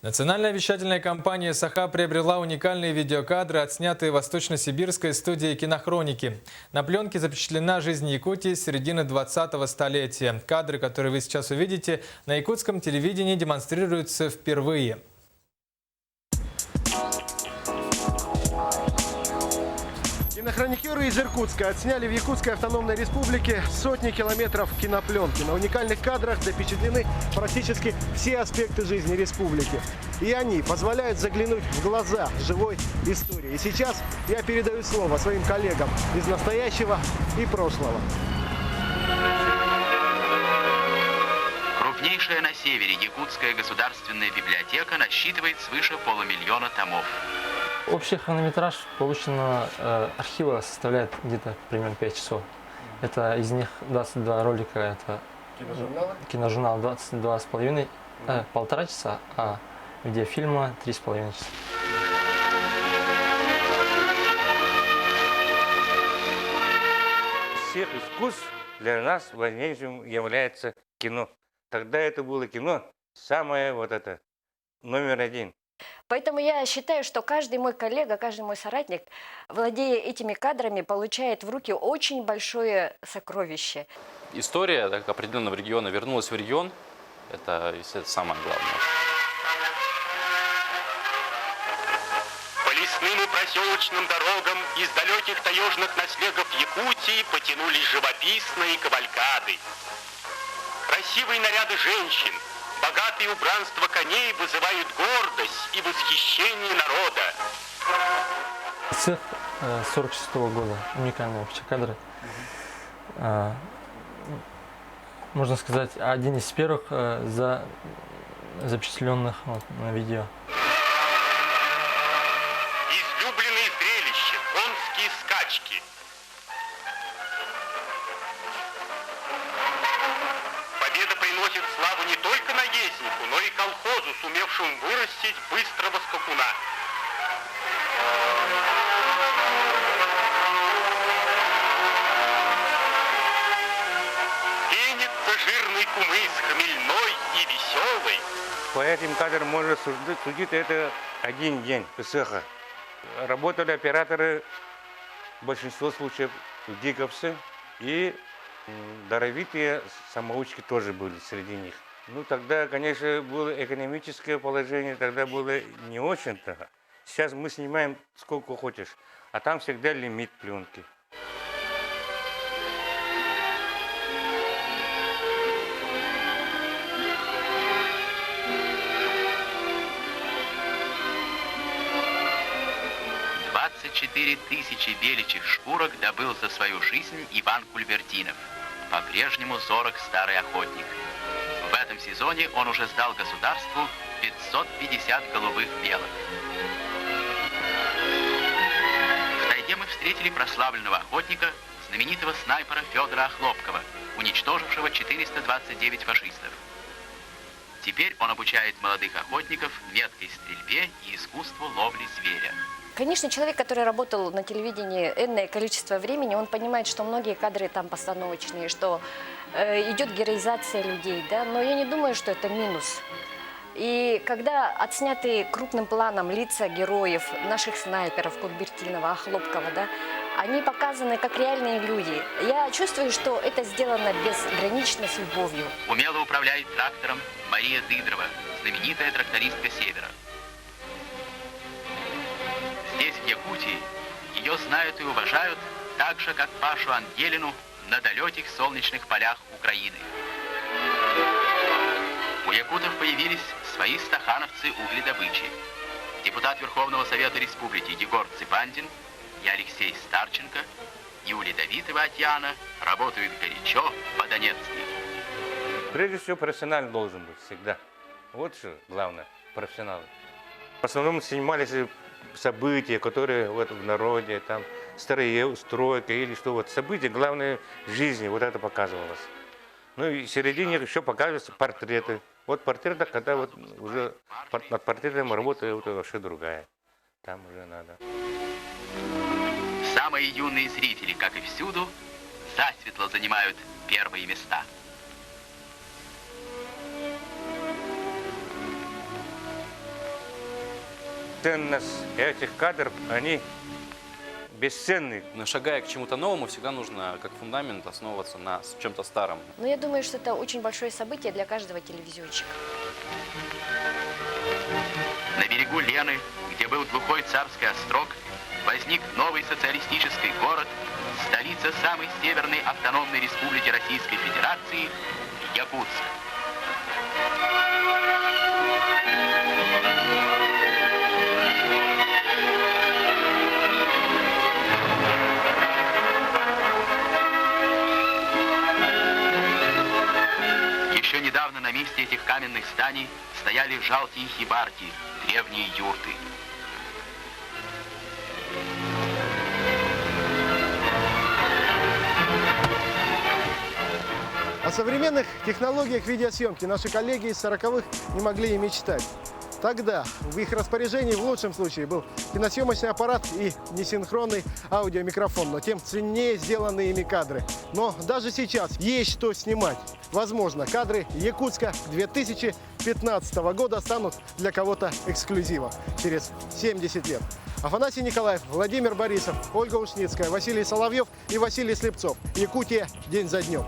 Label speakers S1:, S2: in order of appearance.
S1: Национальная вещательная компания «Саха» приобрела уникальные видеокадры, отснятые в восточно-сибирской студии кинохроники. На пленке запечатлена жизнь Якутии с середины 20-го столетия. Кадры, которые вы сейчас увидите, на якутском телевидении демонстрируются впервые.
S2: Кинохроникеры из Иркутска отсняли в Якутской автономной республике сотни километров кинопленки. На уникальных кадрах запечатлены практически все аспекты жизни республики. И они позволяют заглянуть в глаза живой истории. И сейчас я передаю слово своим коллегам из настоящего и прошлого.
S3: Крупнейшая на севере Якутская государственная библиотека насчитывает свыше полумиллиона томов.
S4: Общий хронометраж полученного архива составляет где-то примерно 5 часов. Это из них 22 ролика, это киножурнал 22,5, полтора часа, а видеофильма 3,5 часа.
S5: Всех искусств для нас важнейшим является кино. Тогда это было кино самое номер один.
S6: Поэтому я считаю, что каждый мой коллега, каждый мой соратник, владея этими кадрами, получает в руки очень большое сокровище.
S7: История определенного региона вернулась в регион. Это самое главное.
S3: По лесным и проселочным дорогам из далеких таежных наслегов Якутии потянулись живописные кавалькады. Красивые наряды женщин, богатые убранства коней вызывают гордость и восхищение народа.
S4: Цех 46-го года, уникальные вообще кадры. Можно сказать, один из первых запечатленных на видео.
S3: Излюбленные зрелища, конские скачки. Победа приносит славу не только наезднику, но и колхозу, сумевшему вырастить быстрого скакуна. Пенится жирный кумыс, хмельной и веселый.
S5: По этим кадрам можно судить это один день цеха. Работали операторы, в большинстве случаев диковцы, и даровитые самоучки тоже были среди них. Ну, тогда, конечно, было экономическое положение, тогда было не очень-то. Сейчас мы снимаем сколько хочешь, а там всегда лимит пленки.
S3: Тысячи беличьих шкурок добыл за свою жизнь Иван Кульбертинов, по-прежнему зорок старый охотник. В этом сезоне он уже сдал государству 550 голубых белок. В тайге мы встретили прославленного охотника, знаменитого снайпера Федора Охлопкова, уничтожившего 429 фашистов. Теперь он обучает молодых охотников меткой стрельбе и искусству ловли зверя.
S6: Конечно, человек, который работал на телевидении энное количество времени, он понимает, что многие кадры там постановочные, что идет героизация людей, да, но я не думаю, что это минус. И когда отсняты крупным планом лица героев, наших снайперов, Кульбертинова, Охлопкова, да, они показаны как реальные люди. Я чувствую, что это сделано безгранично с любовью.
S3: Умело управляет трактором Мария Дыдрова, знаменитая трактористка Севера. Здесь, в Якутии, ее знают и уважают так же, как Пашу Ангелину на далеких солнечных полях Украины. У якутов появились свои стахановцы угледобычи. Депутат Верховного Совета Республики Егор Ципандин и Алексей Старченко, Юлия Давидова Атьяна работают горячо по-донецки.
S5: Прежде всего, профессионал должен быть всегда. Вот что главное, профессионалы. В основном снимались события, которые в народе, там, стройка или что, события, главное, в жизни, это показывалось. Ну и в середине еще показываются портреты. Портреты, когда уже над портретом работа вообще другая. Там уже надо.
S3: Самые юные зрители, как и всюду, засветло занимают первые места.
S5: ценность этих кадров, они бесценны.
S7: Но шагая к чему-то новому, всегда нужно, как фундамент, основываться на чем-то старом.
S6: Но я думаю, что это очень большое событие для каждого телевизионщика.
S3: На берегу Лены, где был глухой царский острог, возник новый социалистический город, столица самой северной автономной республики Российской Федерации – Якутск. Еще недавно на месте этих каменных зданий стояли жалкие хибарки, древние юрты.
S2: О современных технологиях видеосъемки наши коллеги из 40-х не могли и мечтать. Тогда в их распоряжении в лучшем случае был киносъемочный аппарат и несинхронный аудиомикрофон, но тем ценнее сделанные ими кадры. Но даже сейчас есть что снимать. Возможно, кадры Якутска 2015 года станут для кого-то эксклюзивом через 70 лет. Афанасий Николаев, Владимир Борисов, Ольга Ушницкая, Василий Соловьев и Василий Слепцов. Якутия день за днем.